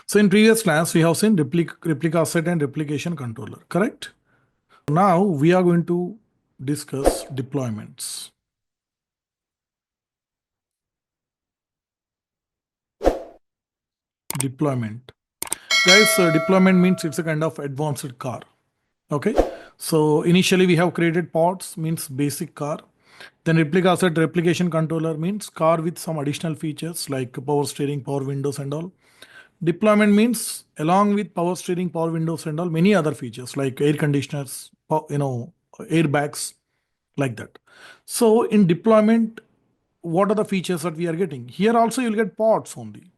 So in previous class, we have seen replica set and replication controller, correct? Now we are going to discuss deployments. Deployment. Guys, deployment means it's a kind of advanced car. Okay. So initially we have created pods, means basic car. Then replica set replication controller means car with some additional features like power steering, power windows and all. Deployment means along with power steering, power windows and all, many other features like air conditioners, airbags, like that. So in deployment, what are the features that we are getting? Here also you'll get pods only.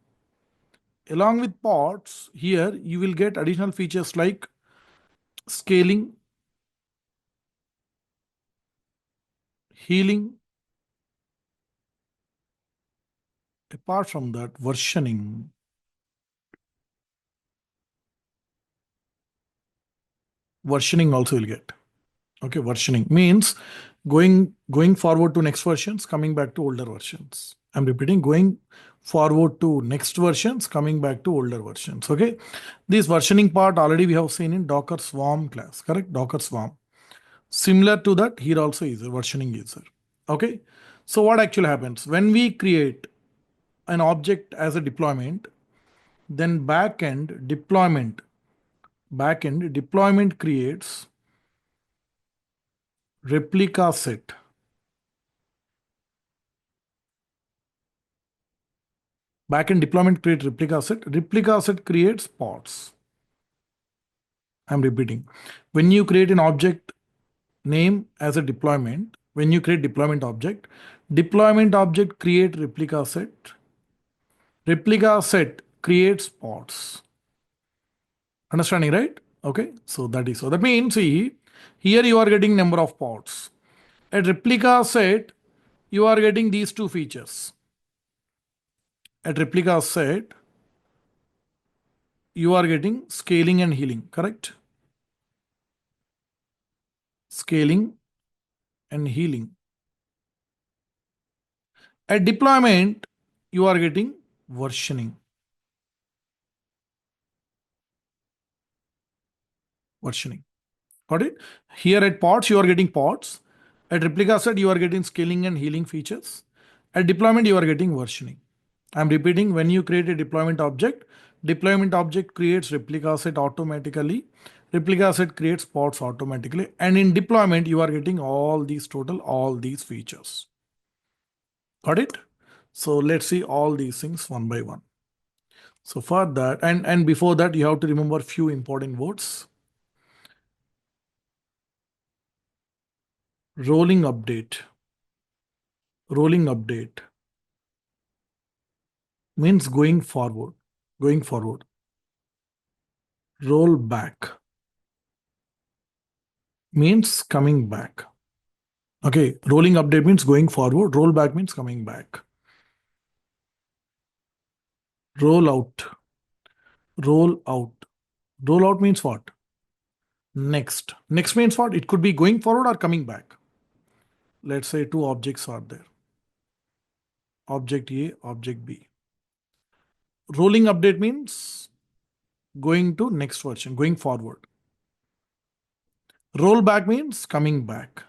Along with pods, here you will get additional features like scaling, healing. Apart from that, versioning. Versioning also you'll get. Okay, versioning means going forward to next versions, coming back to older versions. I'm repeating, going forward to next versions, coming back to older versions. Okay, this versioning part already we have seen in Docker Swarm class, correct? Docker Swarm. Similar to that, here also is a versioning user. Okay, so what actually happens when we create an object as a deployment, then backend deployment creates replica set. Backend deployment creates replica set. Replica set creates pods. I'm repeating. When you create an object name as a deployment, when you create deployment object create replica set. Replica set creates pods. Understanding, right? Okay. So that is so. That means, see, here you are getting number of pods. At replica set, you are getting these two features. At replica set, you are getting scaling and healing, correct? Scaling and healing. At deployment, you are getting versioning. Versioning. Got it? Here at pods, you are getting pods. At replica set, you are getting scaling and healing features. At deployment, you are getting versioning. I'm repeating, when you create a deployment object creates replica set automatically. Replica set creates pods automatically. And in deployment, you are getting all these features. Got it? So let's see all these things one by one. So for that, and before that, you have to remember few important words. Rolling update. Rolling update means going forward. Going forward. Roll back means coming back. Okay, rolling update means going forward. Roll back means coming back. Roll out. Roll out. Roll out means what? Next. Next means what? It could be going forward or coming back. Let's say two objects are there. Object A, object B. Rolling update means going to next version, going forward. Roll back means coming back.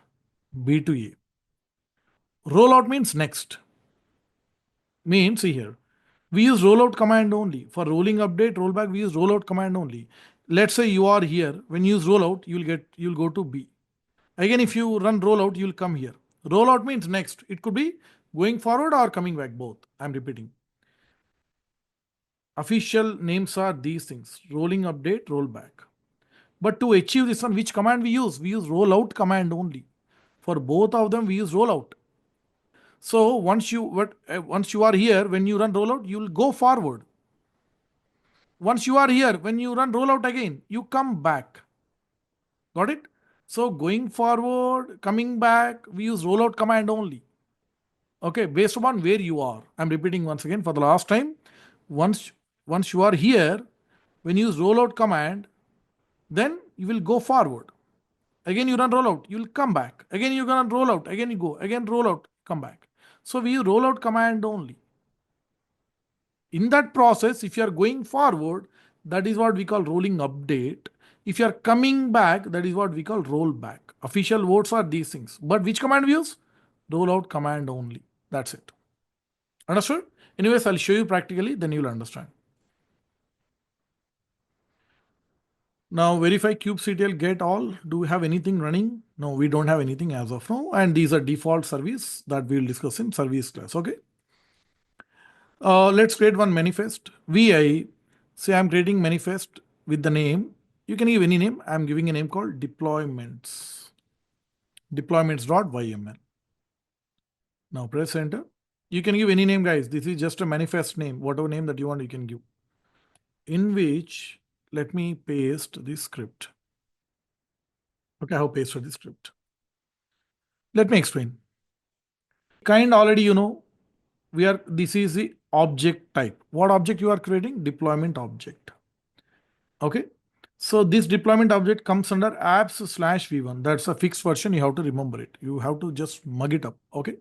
B to A. Rollout means next. Means, see here, we use rollout command only. For rolling update, rollback, we use rollout command only. Let's say you are here. When you use rollout, you'll go to B. Again, if you run rollout, you'll come here. Rollout means next. It could be going forward or coming back, both. I'm repeating. Official names are these things: rolling update, rollback. But to achieve this one, which command we use? We use rollout command only. For both of them, we use rollout. So once you are here, when you run rollout, you will go forward. Once you are here, when you run rollout again, you come back. Got it? So going forward, coming back, we use rollout command only. Okay, based upon where you are. I'm repeating once again for the last time. Once you are here, when you use rollout command, then you will go forward. Again you run rollout, you will come back. Again you run rollout, again you go, again rollout, come back. So we use rollout command only. In that process, if you are going forward, that is what we call rolling update. If you are coming back, that is what we call rollback. Official words are these things. But which command we use? Rollout command only. That's it. Understood? Anyways, I'll show you practically, then you'll understand. Now verify kubectl get all. Do we have anything running? No, we don't have anything as of now. And these are default service that we'll discuss in service class. Okay. Let's create one manifest. Vi, say I'm creating manifest with the name. You can give any name. I'm giving a name called deployments. Deployments.yml. Now press enter. You can give any name, guys. This is just a manifest name. Whatever name that you want, you can give. In which, let me paste this script. Okay, I have pasted this script. Let me explain. Kind already you know, this is the object type. What object you are creating? Deployment object. Okay. So this deployment object comes under apps/v1. That's a fixed version. You have to remember it. You have to just mug it up. Okay.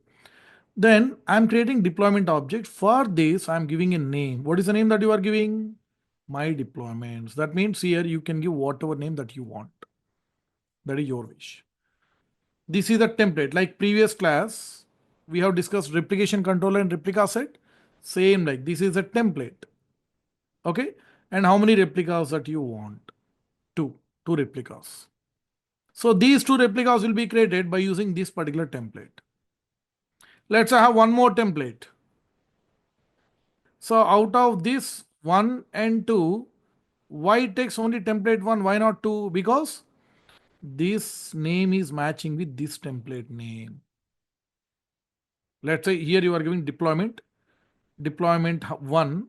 Then I'm creating deployment object. For this, I'm giving a name. What is the name that you are giving? My deployments. That means here you can give whatever name that you want. That is your wish. This is a template. Like previous class, we have discussed replication controller and replica set. Same like this is a template. Okay. And how many replicas that you want? Two replicas. So these two replicas will be created by using this particular template. Let's say I have one more template. So out of this 1 and 2, why it takes only template 1? Why not 2? Because this name is matching with this template name. Let's say here you are giving deployment 1.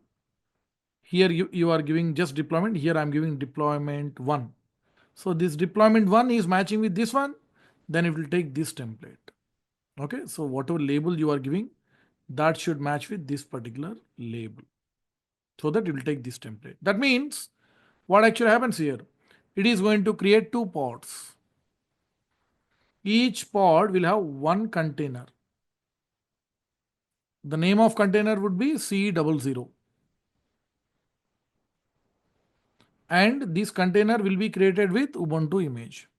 Here you are giving just deployment. Here I'm giving deployment 1. So this deployment 1 is matching with this one. Then it will take this template. Okay. So whatever label you are giving, that should match with this particular label. So that it will take this template. That means what actually happens here? It is going to create 2 pods. Each pod will have 1 container. The name of container would be C00. And this container will be created with Ubuntu image.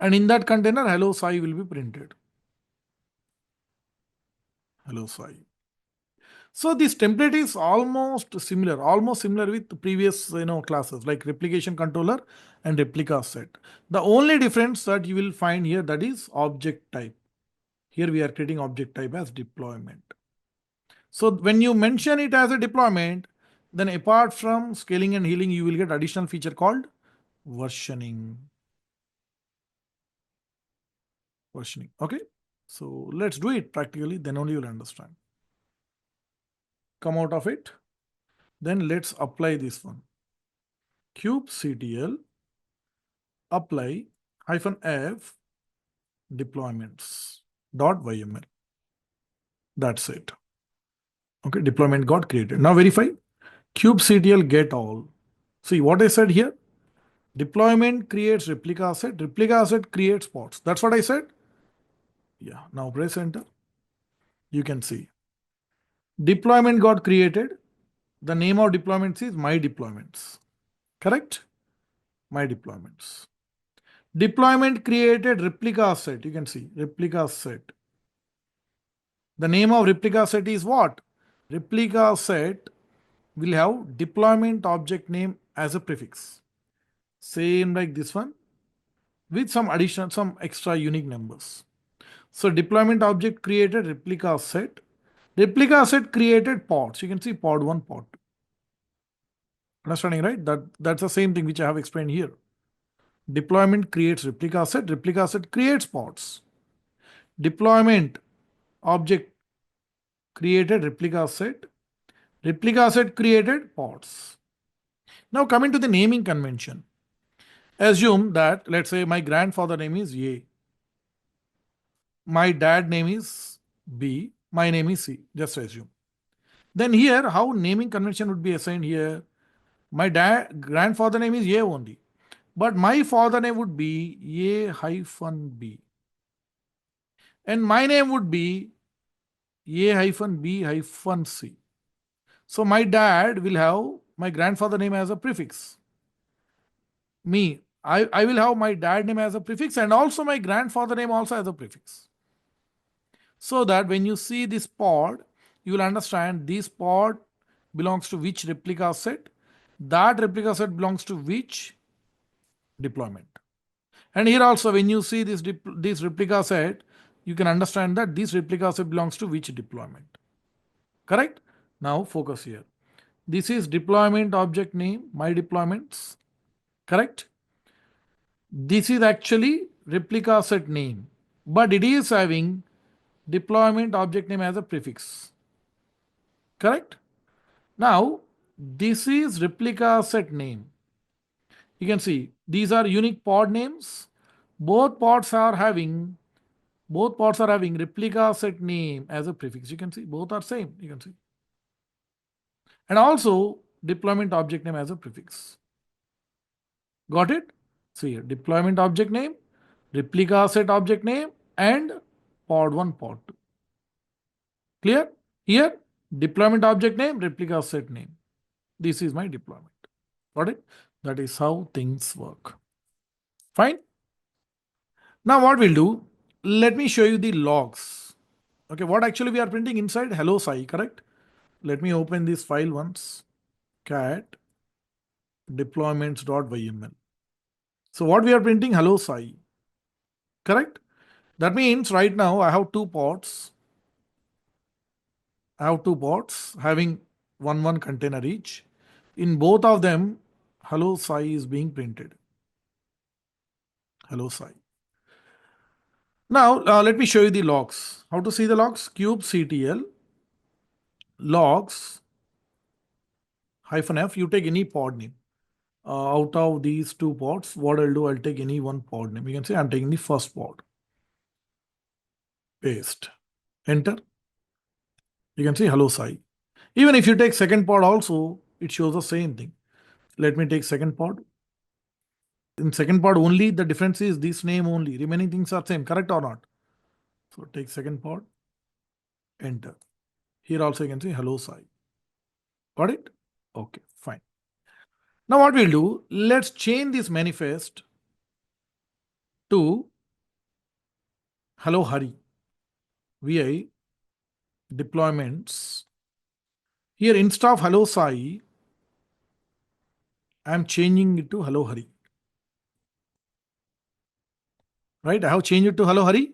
And in that container, hello Sai will be printed. Hello Sai. So this template is almost similar with previous classes like replication controller and replica set. The only difference that you will find here, that is object type. Here we are creating object type as deployment. So when you mention it as a deployment, then apart from scaling and healing, you will get additional feature called versioning. Okay. So let's do it practically, then only you'll understand. Come out of it. Then let's apply this one. kubectl apply -f deployments.yml. That's it. Okay, deployment got created. Now verify. kubectl get all. See what I said here? Deployment creates replica set creates pods. That's what I said. Yeah, now press enter. You can see. Deployment got created. The name of deployments is my deployments. Correct? My deployments. Deployment created replica set. You can see replica set. The name of replica set is what? Replica set will have deployment object name as a prefix. Same like this one with some extra unique numbers. So deployment object created replica set. Replica set created pods. You can see pod 1, pod 2. Understanding, right? That's the same thing which I have explained here. Deployment creates replica set creates pods. Deployment object created replica set created pods. Now coming to the naming convention. Assume that, let's say my grandfather name is A. My dad name is B. My name is C. Just assume. Then here, how naming convention would be assigned here? My grandfather name is A only. But my father name would be A-B. And my name would be A-B-C. So my dad will have my grandfather name as a prefix. I will have my dad name as a prefix and also my grandfather name also as a prefix. So that when you see this pod, you will understand this pod belongs to which replica set, that replica set belongs to which deployment. And here also, when you see this replica set, you can understand that this replica set belongs to which deployment. Correct? Now focus here. This is deployment object name, my deployments. Correct? This is actually replica set name, but it is having deployment object name as a prefix. Correct? Now, this is replica set name. You can see these are unique pod names. Both pods are having replica set name as a prefix. You can see both are same. You can see. And also deployment object name as a prefix. Got it? See here, deployment object name, replica set object name, and pod 1, pod 2. Clear? Here, deployment object name, replica set name. This is my deployment. Got it? That is how things work. Fine. Now what we'll do, let me show you the logs. Okay, what actually we are printing inside hello Sai, correct? Let me open this file once. Cat deployments.yml. So what we are printing hello Sai, correct? That means right now I have two pods. Having one container each. In both of them, hello Sai is being printed. Hello Sai. Now let me show you the logs. How to see the logs? kubectl logs -f. You take any pod name. Out of these two pods, what I'll do, I'll take any one pod name. You can say I'm taking the first pod. Paste. Enter. You can see hello Sai. Even if you take second pod also, it shows the same thing. Let me take second pod. In second pod only, the difference is this name only. Remaining things are same, correct or not? So take second pod, enter. Here also you can see hello Sai. Got it? Okay, fine. Now what we'll do, let's change this manifest to hello Hari. VI deployments. Here instead of hello Sai, I am changing it to hello Hari. Right? I have changed it to hello Hari.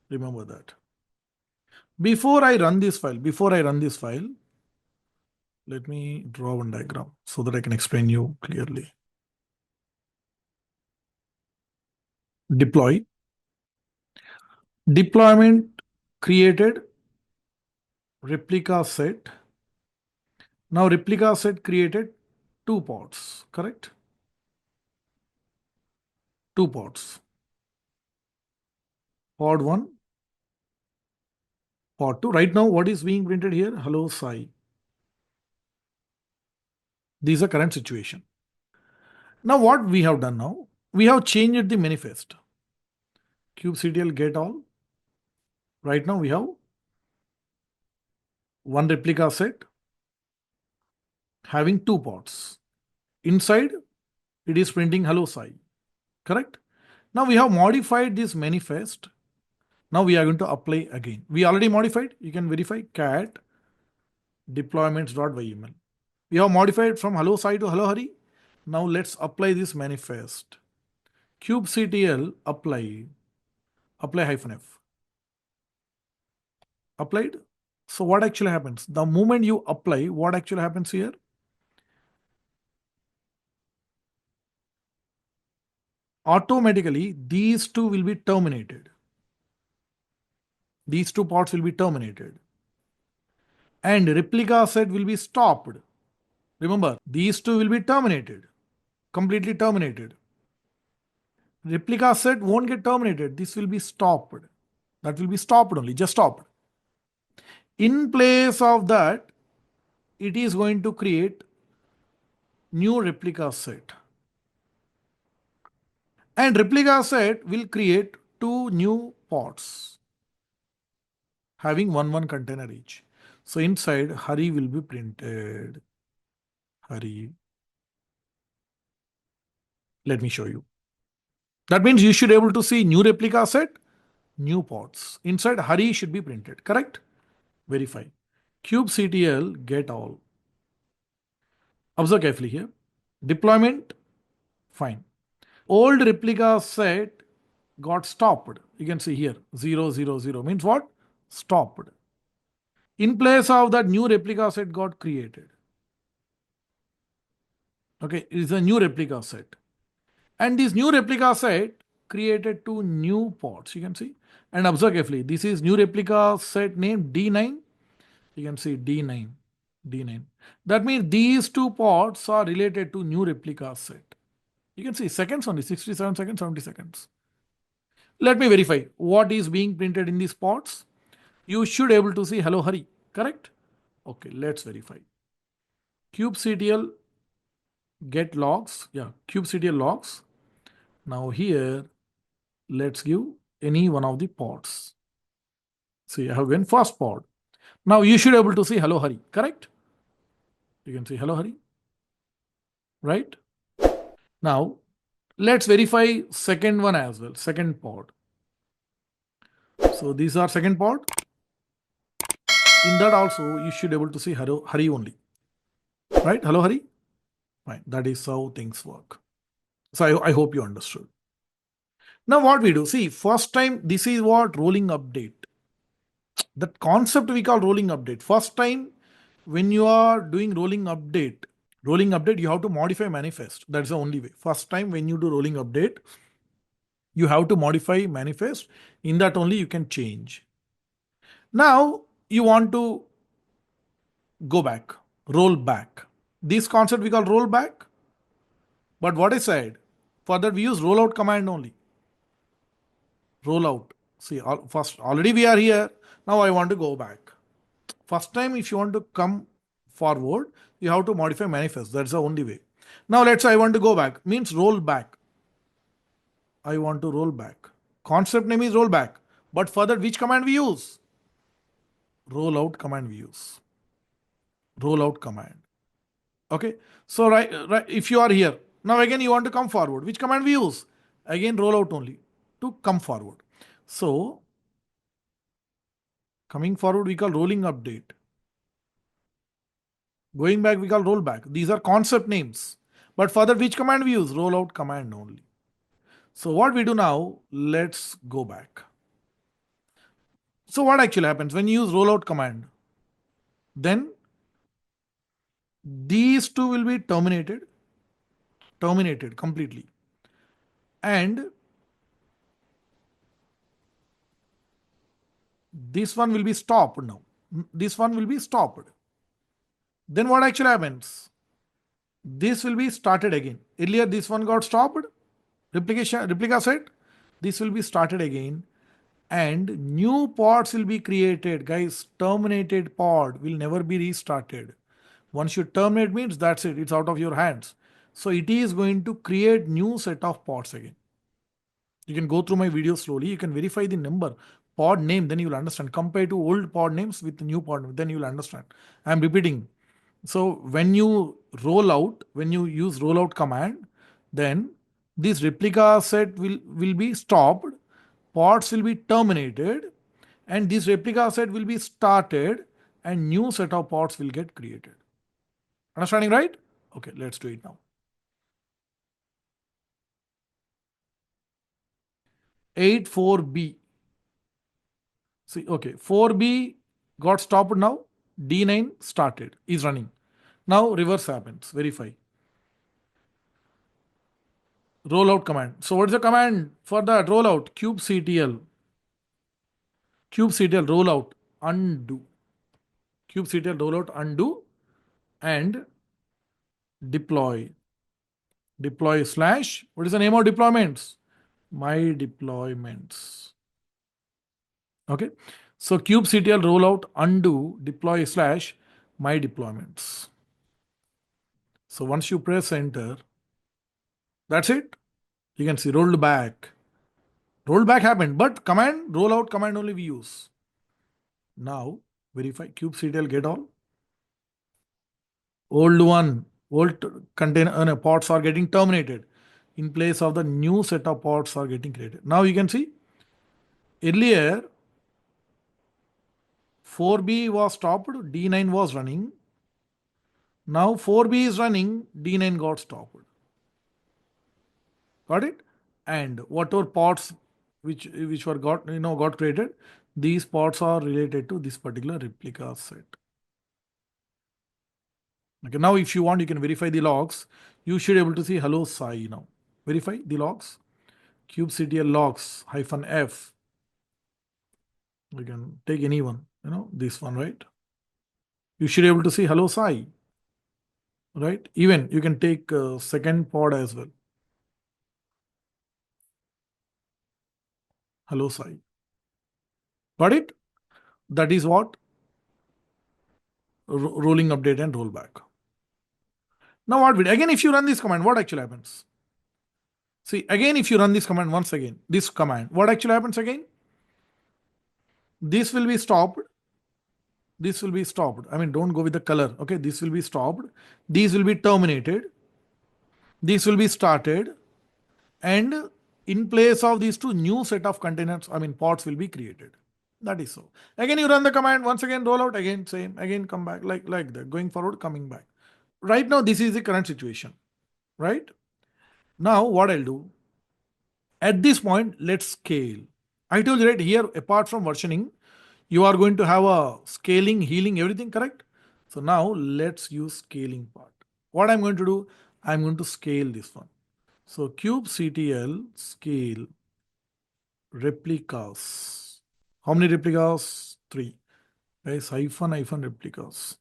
Remember that. Before I run this file, let me draw one diagram so that I can explain you clearly. Deploy. Deployment created replica set. Now replica set created two pods, correct? Two pods. Pod 1, pod 2. Right now, what is being printed here? Hello Sai. This is the current situation. Now what we have done now? We have changed the manifest. kubectl get all. Right now we have one replica set having two pods. Inside, it is printing hello Sai. Correct? Now we have modified this manifest. Now we are going to apply again. We already modified. You can verify cat deployments.yml. We have modified from hello Sai to hello Hari. Now let's apply this manifest. kubectl apply -f. Applied. So what actually happens? The moment you apply, what actually happens here? Automatically, these two will be terminated. These two pods will be terminated. And replica set will be stopped. Remember, these two will be terminated. Completely terminated. Replica set won't get terminated. This will be stopped. That will be stopped only, just stopped. In place of that, it is going to create new replica set. And replica set will create two new pods. having one container each. So inside hurry will be printed. Hurry. Let me show you. That means you should able to see new replica set, new pods. Inside hurry should be printed. Correct? Verify. kubectl get all. Observe carefully here. Deployment, fine. Old replica set got stopped. You can see here 000 means what? Stopped. In place of that, new replica set got created. Okay, it is a new replica set. And this new replica set created two new pods. You can see. And observe carefully. This is new replica set named D9. You can see D9. D9. That means these two pods are related to new replica set. You can see seconds only, 67 seconds, 70 seconds. Let me verify what is being printed in these pods. You should able to see hello hurry, correct? Okay, let's verify. kubectl get logs, yeah, kubectl logs. Now here, let's give any one of the pods. See, I have given first pod. Now you should able to see hello hurry, correct? You can see hello hurry, right? Now let's verify second one as well, second pod. So these are second pod. In that also you should able to see hello hurry only, right? Hello hurry, fine. That is how things work. So I hope you understood. Now what we do, see, first time this is what rolling update. That concept we call rolling update. First time when you are doing rolling update, you have to modify manifest. That's the only way. First time when you do rolling update, you have to modify manifest. In that only you can change. Now you want to go back, roll back. This concept we call roll back. But what I said, for that we use rollout command only. Rollout. See, first already we are here. Now I want to go back. First time if you want to come forward, you have to modify manifest. That's the only way. Now let's say I want to go back. Means roll back. I want to roll back. Concept name is roll back. But further, which command we use? Rollout command we use. Rollout command. Okay. So right, if you are here, now again you want to come forward. Which command we use? Again rollout only to come forward. So coming forward we call rolling update. Going back we call rollback. These are concept names. But further, which command we use? Rollout command only. So what we do now, let's go back. So what actually happens when you use rollout command? Then these two will be terminated completely. And this one will be stopped now. This one will be stopped. Then what actually happens? This will be started again. Earlier this one got stopped. Replica set. This will be started again. And new pods will be created. Guys, terminated pod will never be restarted. Once you terminate means that's it. It's out of your hands. So it is going to create new set of pods again. You can go through my video slowly. You can verify the number, pod name, then you will understand. Compare to old pod names with new pod name, then you will understand. I am repeating. So when you roll out, when you use rollout command, then this replica set will be stopped, pods will be terminated, and this replica set will be started, and new set of pods will get created. Understanding, right? Okay, let's do it now. 84B. See, okay, 4B got stopped now. D9 started, is running. Now reverse happens. Verify. Rollout command. So what is the command for that rollout? kubectl. kubectl rollout undo. kubectl rollout undo and deploy. Deploy slash. What is the name of deployments? My deployments. Okay. So kubectl rollout undo deploy slash my deployments. So once you press enter, that's it. You can see rolled back. Rollback happened, but command rollout command only we use. Now verify kubectl get all. Old one, old container pods are getting terminated. In place of the new set of pods are getting created. Now you can see earlier 4B was stopped, D9 was running. Now 4B is running, D9 got stopped. Got it? And whatever pods which were got created, these pods are related to this particular replica set. Okay, now if you want, you can verify the logs. You should be able to see hello Sai now. Verify the logs. kubectl logs -f. You can take any one, this one, right? You should be able to see hello Sai, right? Even you can take second pod as well. Hello Sai. Got it? That is what rolling update and rollback. Now what will again if you run this command, what actually happens? See, again, if you run this command once again, this command, what actually happens again? This will be stopped. This will be stopped. I mean, don't go with the color. Okay, this will be stopped. These will be terminated. This will be started. And in place of these two, new set of containers, I mean, pods will be created. That is so. Again, you run the command, once again, roll out, again, same, again, come back, like that, going forward, coming back. Right now, this is the current situation, right? Now, what I'll do, at this point, let's scale. I told you right here, apart from versioning, you are going to have a scaling, healing, everything, correct? So now let's use scaling part. What I'm going to do, I'm going to scale this one. So kubectl scale replicas. How many replicas? 3. Guys, hyphen replicas.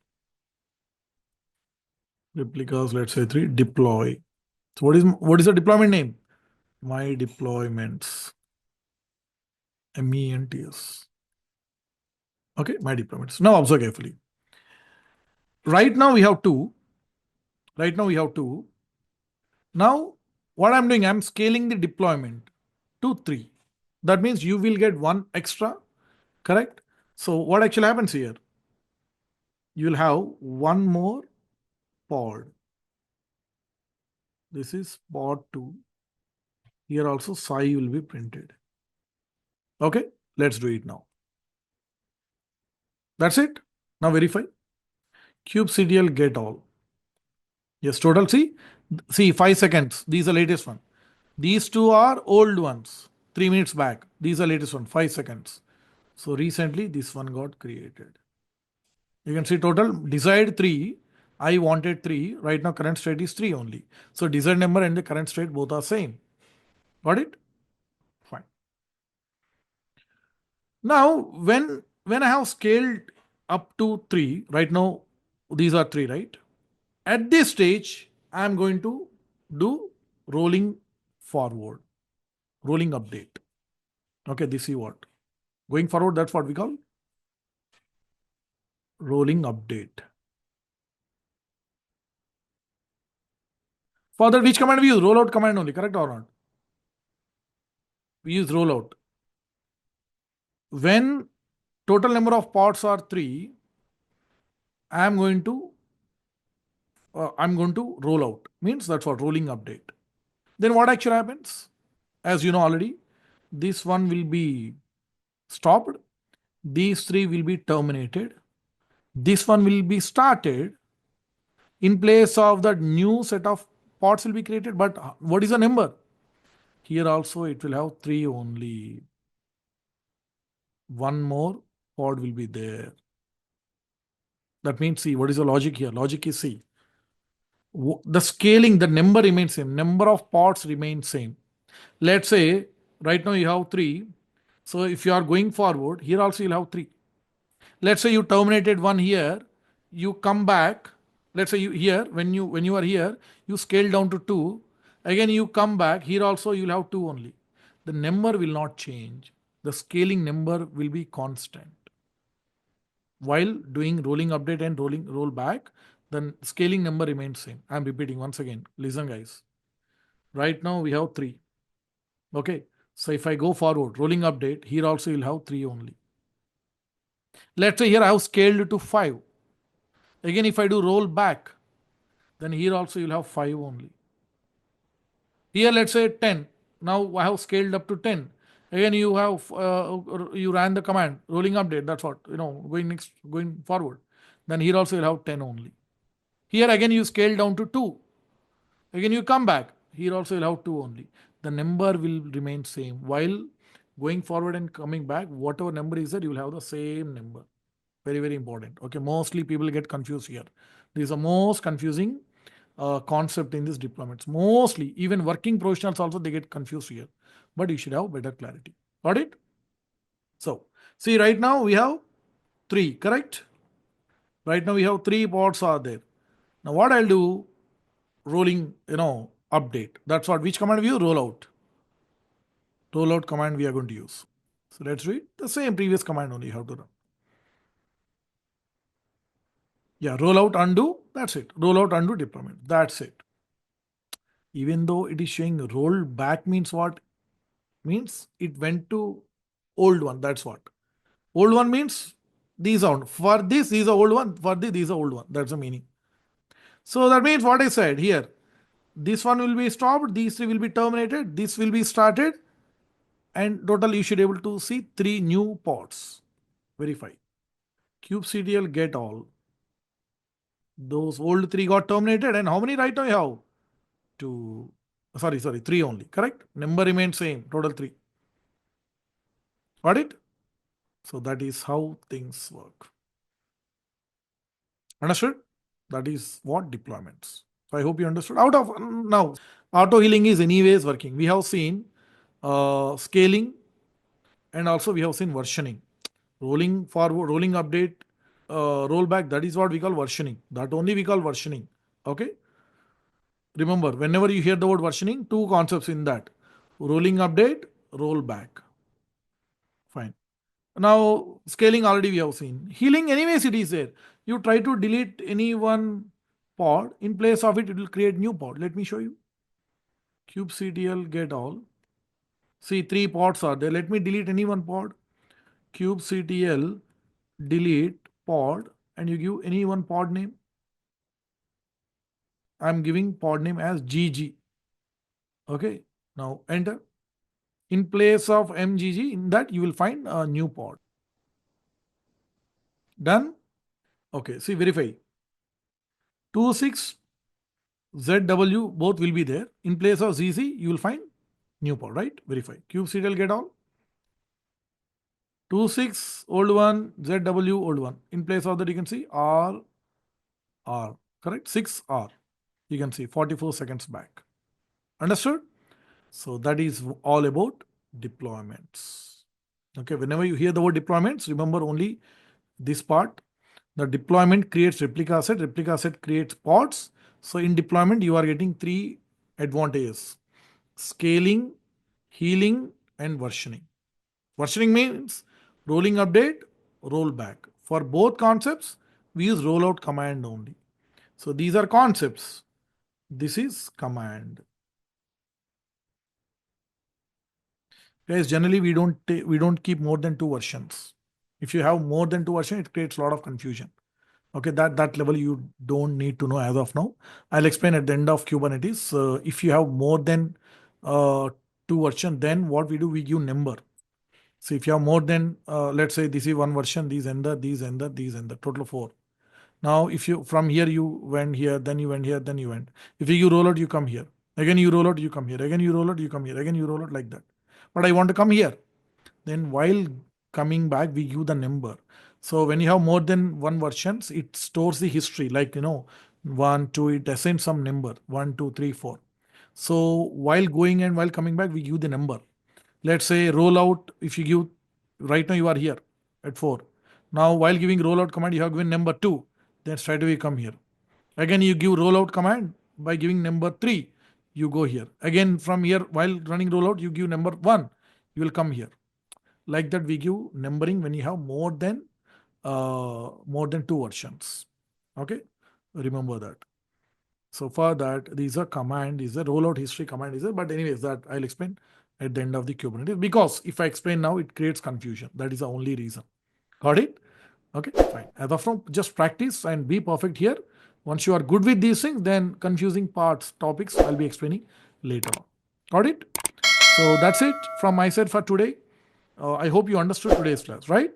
Replicas, let's say 3. Deploy. So what is the deployment name? My deployments. MENTS. Okay, my deployments. Now observe carefully. Right now we have 2. Right now we have 2. Now what I'm doing, I'm scaling the deployment to 3. That means you will get 1 extra, correct? So what actually happens here? You will have 1 more pod. This is pod 2. Here also Sai will be printed. Okay, let's do it now. That's it. Now verify. kubectl get all. Yes, total. See 5 seconds. These are latest one. These two are old ones. 3 minutes back. These are latest one. 5 seconds. So recently this one got created. You can see total desired 3. I wanted 3. Right now current state is 3 only. So desired number and the current state both are same. Got it? Fine. Now when I have scaled up to 3, right now these are 3, right? At this stage, I am going to do rolling forward, rolling update. Okay, this is what? Going forward, that's what we call rolling update. For that, which command we use? Rollout command only, correct or not? We use rollout. When total number of pods are 3, I am going to roll out. Means that's what rolling update. Then what actually happens? As you know already, this one will be stopped. These 3 will be terminated. This one will be started. In place of that, new set of pods will be created. But what is the number? Here also it will have 3 only. 1 more pod will be there. That means, see, what is the logic here? Logic is, see, the scaling, the number remains same. Number of pods remains same. Let's say right now you have 3. So if you are going forward, here also you'll have 3. Let's say you terminated 1 here, you come back. Let's say you here, when you are here, you scale down to 2. Again, you come back. Here also you'll have 2 only. The number will not change. The scaling number will be constant. While doing rolling update and roll back, the scaling number remains same. I'm repeating once again. Listen, guys. Right now we have 3. Okay. So if I go forward, rolling update, here also you'll have 3 only. Let's say here I have scaled to 5. Again, if I do roll back, then here also you'll have 5 only. Here, let's say 10. Now I have scaled up to 10. Again, you ran the command rolling update. That's what going forward. Then here also you'll have 10 only. Here again you scale down to 2. Again you come back. Here also you'll have 2 only. The number will remain same. While going forward and coming back, whatever number is there, you will have the same number. Very, very important. Okay, mostly people get confused here. This is the most confusing concept in these deployments. Mostly, even working professionals also, they get confused here. But you should have better clarity. Got it? So, see, right now we have 3, correct? Right now we have 3 pods are there. Now what I'll do, rolling, update. That's what, which command we use? Rollout. Rollout command we are going to use. So let's read the same previous command only, how to run. Yeah, rollout undo, that's it. Rollout undo deployment, that's it. Even though it is showing roll back means what? Means it went to old one, that's what. Old one means these are, for this is a old one, for this is a old one, that's the meaning. So that means what I said here, this one will be stopped, these 3 will be terminated, this will be started, and total you should be able to see 3 new pods. Verify. kubectl get all. Those old 3 got terminated, and how many right now you have? 2. Sorry, 3 only. Correct? Number remains same. Total 3. Got it? So that is how things work. Understood? That is what deployments. So I hope you understood. Out of now, auto healing is anyways working. We have seen scaling, and also we have seen versioning. Rolling forward, rolling update, rollback. That is what we call versioning. That only we call versioning. Okay. Remember, whenever you hear the word versioning, 2 concepts in that. Rolling update, rollback. Fine. Now, scaling already we have seen. Healing, anyways, it is there. You try to delete any one pod. In place of it, it will create new pod. Let me show you. kubectl get all. See, 3 pods are there. Let me delete any one pod. kubectl delete pod, and you give any one pod name. I'm giving pod name as GG. Okay. Now enter. In place of MGG, in that you will find a new pod. Done. Okay. See, verify. 26 ZW both will be there. In place of ZZ, you will find new pod, right? Verify. kubectl get all. 26 old one, ZW old one. In place of that, you can see R. Correct? 6R. You can see 44 seconds back. Understood? So that is all about deployments. Okay, whenever you hear the word deployments, remember only this part. The deployment creates replica set creates pods. So in deployment, you are getting 3 advantages: scaling, healing, and versioning. Versioning means rolling update, rollback. For both concepts, we use rollout command only. So these are concepts. This is command. Guys, generally we don't keep more than 2 versions. If you have more than 2 versions, it creates a lot of confusion. Okay, that level you don't need to know as of now. I'll explain at the end of Kubernetes. If you have more than 2 versions, then what we do, we give number. So if you have more than, let's say this is 1 version, these ender, total of 4. Now, if you from here you went here, then you went here, then you went. If you roll out, you come here. Again you roll out, you come here. Again you roll out, you come here. Again you roll out, like that. But I want to come here. Then while coming back, we give the number. So when you have more than 1 versions, it stores the history, like 1, 2, it assigns some number, 1, 2, 3, 4. So while going and while coming back, we give the number. Let's say rollout, if you give, right now you are here at 4. Now while giving rollout command, you have given number 2. Then straight away come here. Again, you give rollout command by giving number 3. You go here. Again, from here, while running rollout, you give number 1. You will come here. Like that, we give numbering when you have more than 2 versions. Okay, remember that. So for that, these are command, is a rollout history command is there. But anyways, that I'll explain at the end of the Kubernetes, because if I explain now, it creates confusion. That is the only reason. Got it? Okay, fine. As of now, just practice and be perfect here. Once you are good with these things, then confusing parts, topics, I'll be explaining later on. Got it? So that's it from my side for today. I hope you understood today's class, right?